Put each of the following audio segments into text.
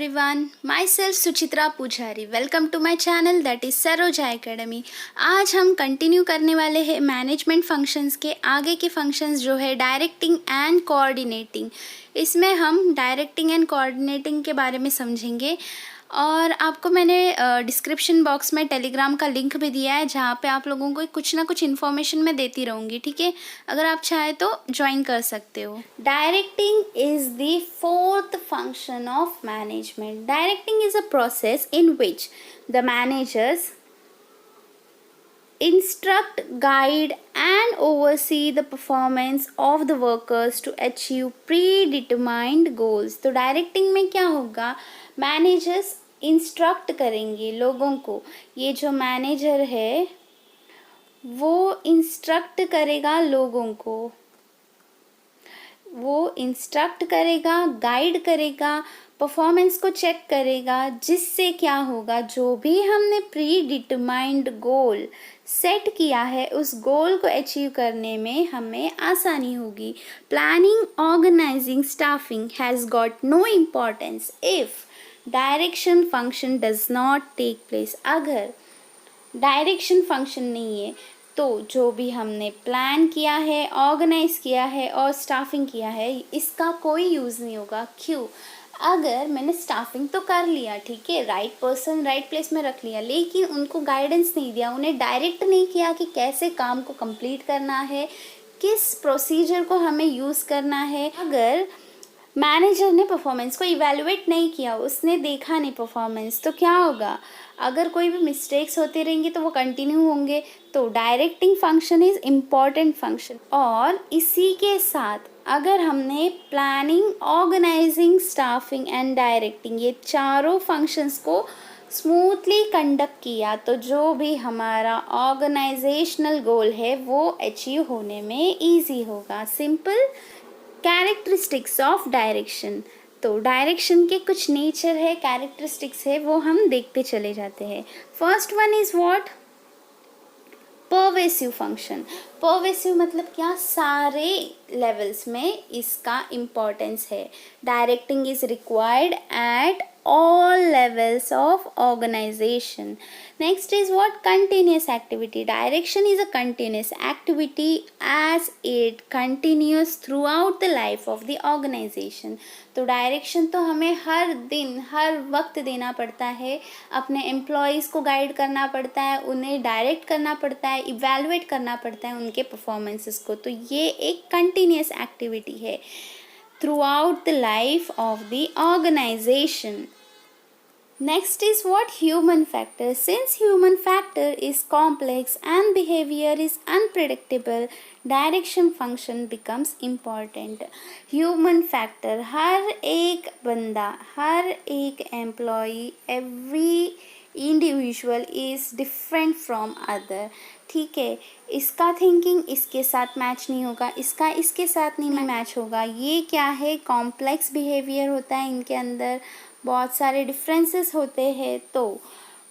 everyone, myself Suchitra Pujari. Welcome to my channel that is Saroja academy. आज हम continue करने वाले हैं मैनेजमेंट फंक्शंस के आगे के फंक्शंस जो है डायरेक्टिंग एंड कोऑर्डिनेटिंग। इसमें हम डायरेक्टिंग एंड कोऑर्डिनेटिंग के बारे में समझेंगे और आपको मैंने डिस्क्रिप्शन बॉक्स में टेलीग्राम का लिंक भी दिया है जहाँ पे आप लोगों को कुछ ना कुछ इन्फॉर्मेशन मैं देती रहूँगी, ठीक है। अगर आप चाहे तो ज्वाइन कर सकते हो। Directing is the fourth function of management. Directing is a process in which the managers instruct, guide and oversee the performance of the workers to achieve predetermined goals। तो डायरेक्टिंग में क्या होगा, मैनेजर्स इंस्ट्रक्ट करेंगे लोगों को। ये जो manager है वो इंस्ट्रक्ट करेगा लोगों को, वो इंस्ट्रक्ट करेगा, गाइड करेगा, परफॉर्मेंस को चेक करेगा, जिससे क्या होगा, जो भी हमने प्री डिटरमाइंड गोल सेट किया है उस गोल को अचीव करने में हमें आसानी होगी। Planning, organising, staffing has got no importance if direction function does not take place. अगर डायरेक्शन फंक्शन नहीं है तो जो भी हमने प्लान किया है, ऑर्गेनाइज किया है और स्टाफिंग किया है, इसका कोई यूज़ नहीं होगा। क्यों? अगर मैंने स्टाफिंग तो कर लिया, ठीक है, राइट पर्सन राइट प्लेस में रख लिया, लेकिन उनको गाइडेंस नहीं दिया, उन्हें डायरेक्ट नहीं किया कि कैसे काम को कंप्लीट करना है, किस प्रोसीजर को हमें यूज़ करना है। अगर मैनेजर ने परफॉर्मेंस को इवैल्यूएट नहीं किया, उसने देखा नहीं परफॉर्मेंस, तो क्या होगा, अगर कोई भी मिस्टेक्स होते रहेंगे तो वो कंटिन्यू होंगे। तो directing function is important function. और इसी के साथ अगर हमने planning, organising, staffing and directing ये चारों फंक्शंस को स्मूथली कंडक्ट किया तो जो भी हमारा ऑर्गेनाइजेशनल गोल है वो अचीव होने में ईजी होगा। सिंपल। Characteristics of direction. तो डायरेक्शन के कुछ नेचर है, कैरेक्टरिस्टिक्स है, वो हम देखते चले जाते हैं। First one is what? Pervasive function. Pervasive मतलब क्या? सारे लेवल्स में इसका इम्पोर्टेंस है। Directing is required at all levels of organization. Next is what? Continuous activity. Direction is a continuous activity as it continues throughout the life of the organization. तो direction तो हमें हर दिन हर वक्त देना पड़ता है, अपने एम्प्लॉयज़ को गाइड करना पड़ता है, उन्हें डायरेक्ट करना पड़ता है, इवैल्यूएट करना पड़ता है उनके परफॉर्मेंसेस को। तो ये एक कंटिन्यूस एक्टिविटी है throughout the life of the organization. Next is what? Human factor. Since human factor is complex and behavior is unpredictable, direction function becomes important. Human factor, हर एक बंदा, हर एक employee, every individual is different from other. ठीक है, इसका thinking इसके साथ match नहीं होगा, इसका इसके साथ नहीं मैच होगा। ये क्या है? कॉम्प्लेक्स बिहेवियर होता है इनके अंदर, बहुत सारे डिफरेंसेस होते हैं, तो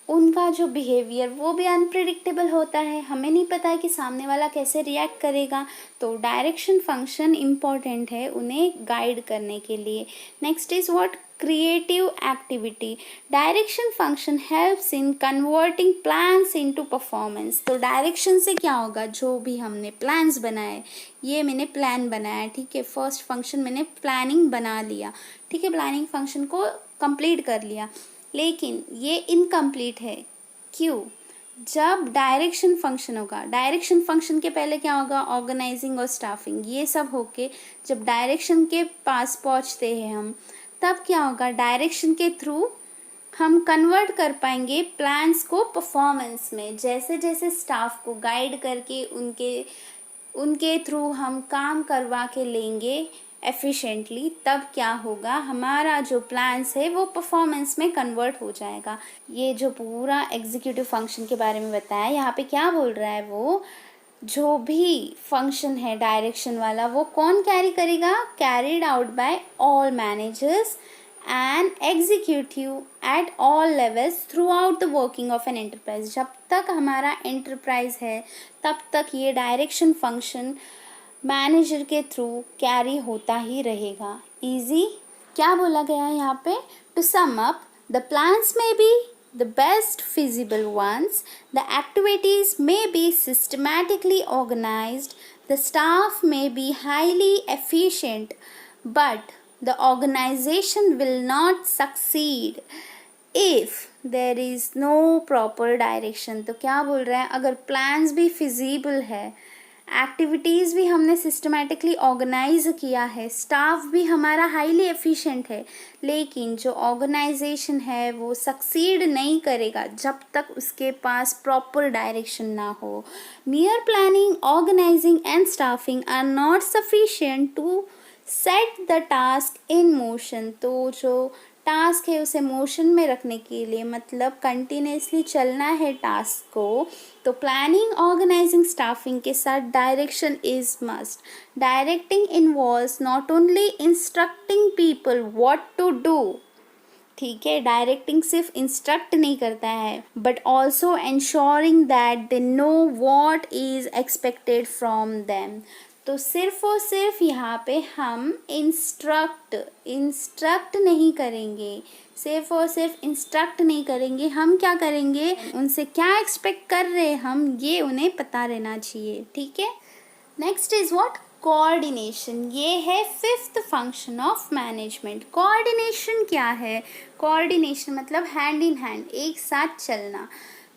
उनका जो बिहेवियर वो भी अनप्रिडिक्टेबल होता है। हमें नहीं पता है कि सामने वाला कैसे रिएक्ट करेगा। तो डायरेक्शन फंक्शन इम्पॉर्टेंट है उन्हें गाइड करने के लिए। Next is what? Creative activity. Direction function helps in converting plans into performance. तो डायरेक्शन से क्या होगा, जो भी हमने प्लान्स बनाए, ये मैंने प्लान बनाया, ठीक है, फर्स्ट फंक्शन मैंने प्लानिंग बना लिया, ठीक है, प्लानिंग फंक्शन को कंप्लीट कर लिया, लेकिन ये इनकम्प्लीट है। क्यों? जब डायरेक्शन फंक्शन होगा, डायरेक्शन फंक्शन के पहले क्या होगा? ऑर्गेनाइजिंग और स्टाफिंग, ये सब होके जब डायरेक्शन के पास पहुंचते हैं हम, तब क्या होगा? डायरेक्शन के थ्रू हम कन्वर्ट कर पाएंगे प्लान्स को परफॉर्मेंस में। जैसे जैसे स्टाफ को गाइड करके उनके थ्रू हम काम करवा के लेंगे एफिशिएंटली, तब क्या होगा? हमारा जो प्लान्स है वो परफॉर्मेंस में कन्वर्ट हो जाएगा। ये जो पूरा एग्जीक्यूटिव फंक्शन के बारे में बताया, यहाँ पे क्या बोल रहा है, वो जो भी फंक्शन है डायरेक्शन वाला वो कौन कैरी करेगा? Carried out by all managers and executive at all levels through out the working of an enterprise. जब तक हमारा एंटरप्राइज है तब तक ये डायरेक्शन फंक्शन मैनेजर के थ्रू कैरी होता ही रहेगा। इजी। क्या बोला गया है यहाँ पे? To sum up, the plans में be the best feasible ones, the activities may be systematically organized, the staff may be highly efficient, but the organization will not succeed if there is no proper direction. तो क्या बोल रहा है? अगर plans भी feasible है, activities भी हमने सिस्टमेटिकली ऑर्गेनाइज किया है, स्टाफ भी हमारा हाईली एफिशिएंट है, लेकिन जो ऑर्गेनाइजेशन है वो सक्सीड नहीं करेगा जब तक उसके पास प्रॉपर डायरेक्शन ना हो. Mere planning, organising and staffing are not sufficient to set the task in motion. तो जो टास्क है उसे मोशन में रखने के लिए, मतलब कंटिन्यूसली चलना है टास्क को, तो प्लानिंग, ऑर्गेनाइजिंग, स्टाफिंग के साथ direction is must. Directing involves not only instructing people what to do, ठीक है, डायरेक्टिंग सिर्फ इंस्ट्रक्ट नहीं करता है, but also ensuring that they know what is expected from them. तो सिर्फ और सिर्फ यहाँ पे हम इंस्ट्रक्ट नहीं करेंगे, सिर्फ और सिर्फ इंस्ट्रक्ट नहीं करेंगे, हम क्या करेंगे, उनसे क्या एक्सपेक्ट कर रहे हैं हम, ये उन्हें पता रहना चाहिए. ठीक है. Next is what? कोऑर्डिनेशन. ये है fifth function of management. Coordination क्या है? कोऑर्डिनेशन मतलब हैंड इन हैंड, एक साथ चलना.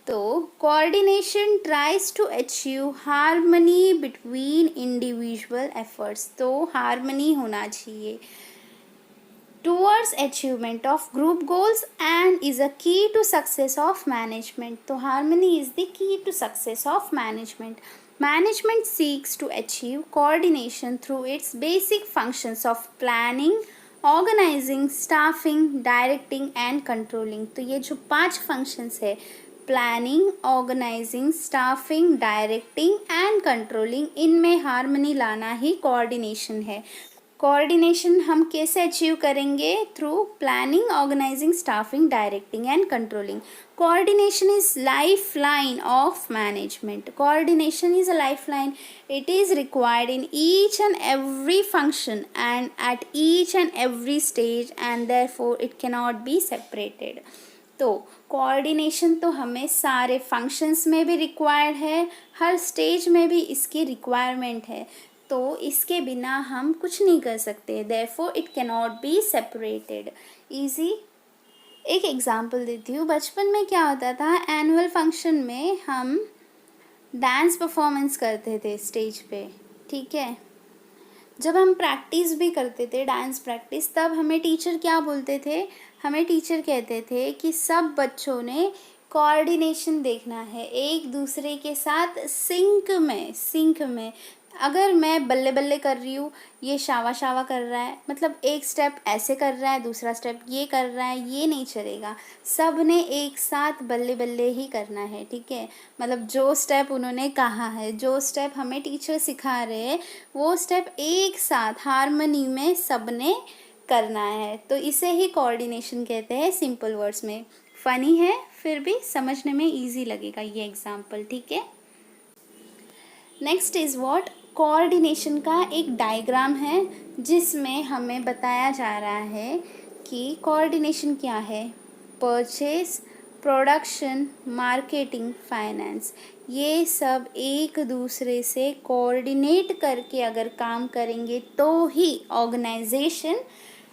तो coordination tries to achieve harmony between individual efforts. तो हार्मनी होना चाहिए towards achievement of group goals and is a key to success of management. तो harmony is the key to success of management. Management seeks to achieve coordination through its basic functions of planning, organising, staffing, directing and controlling. तो ये जो 5 functions है, planning, organising, staffing, directing and controlling, इनमें harmony लाना ही coordination है. Coordination हम कैसे achieve करेंगे? Through planning, organising, staffing, directing and controlling. Coordination is lifeline of management. Coordination is a lifeline. It is required in each and every function and at each and every stage, and therefore it cannot be separated. तो coordination तो हमें सारे functions में भी required है, हर stage में भी इसकी रिक्वायरमेंट है, तो इसके बिना हम कुछ नहीं कर सकते. Therefore it can not be separated. Easy एक एग्जांपल देती हूँ. बचपन में क्या होता था, एनुअल फंक्शन में हम डांस परफॉर्मेंस करते थे स्टेज पे. ठीक है. जब हम प्रैक्टिस भी करते थे, डांस प्रैक्टिस, तब हमें टीचर क्या बोलते थे? हमें टीचर कहते थे कि सब बच्चों ने कोऑर्डिनेशन देखना है, एक दूसरे के साथ सिंक में. अगर मैं बल्ले बल्ले कर रही हूँ, ये शावा शावा कर रहा है, मतलब एक स्टेप ऐसे कर रहा है, दूसरा स्टेप ये कर रहा है, ये नहीं चलेगा. सब ने एक साथ बल्ले बल्ले ही करना है. ठीक है. मतलब जो स्टेप उन्होंने कहा है, जो स्टेप हमें टीचर सिखा रहे हैं, वो स्टेप एक साथ हार्मनी में सब ने करना है. तो इसे ही कोऑर्डिनेशन कहते हैं, सिंपल वर्ड्स में. फनी है, फिर भी समझने में ईजी लगेगा ये एग्जाम्पल. ठीक है. Next is what? कोऑर्डिनेशन का एक डायग्राम है जिसमें हमें बताया जा रहा है कि कोऑर्डिनेशन क्या है. परचेज, प्रोडक्शन, मार्केटिंग, फाइनेंस, ये सब एक दूसरे से कोऑर्डिनेट करके अगर काम करेंगे तो ही ऑर्गेनाइजेशन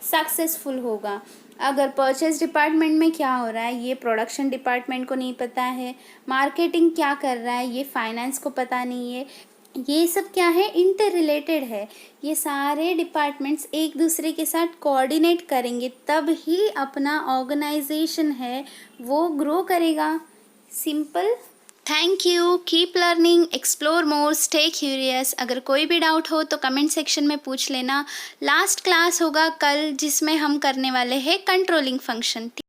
सक्सेसफुल होगा. अगर परचेज डिपार्टमेंट में क्या हो रहा है ये प्रोडक्शन डिपार्टमेंट को नहीं पता है, मार्केटिंग क्या कर रहा है ये फाइनेंस को पता नहीं है, ये सब क्या है, इंटर रिलेटेड है. ये सारे डिपार्टमेंट्स एक दूसरे के साथ कोऑर्डिनेट करेंगे तब ही अपना ऑर्गेनाइजेशन है वो ग्रो करेगा. Simple. Thank you. Keep learning, explore more, stay curious. अगर कोई भी डाउट हो तो कमेंट सेक्शन में पूछ लेना. लास्ट क्लास होगा कल जिसमें हम करने वाले हैं कंट्रोलिंग फंक्शन.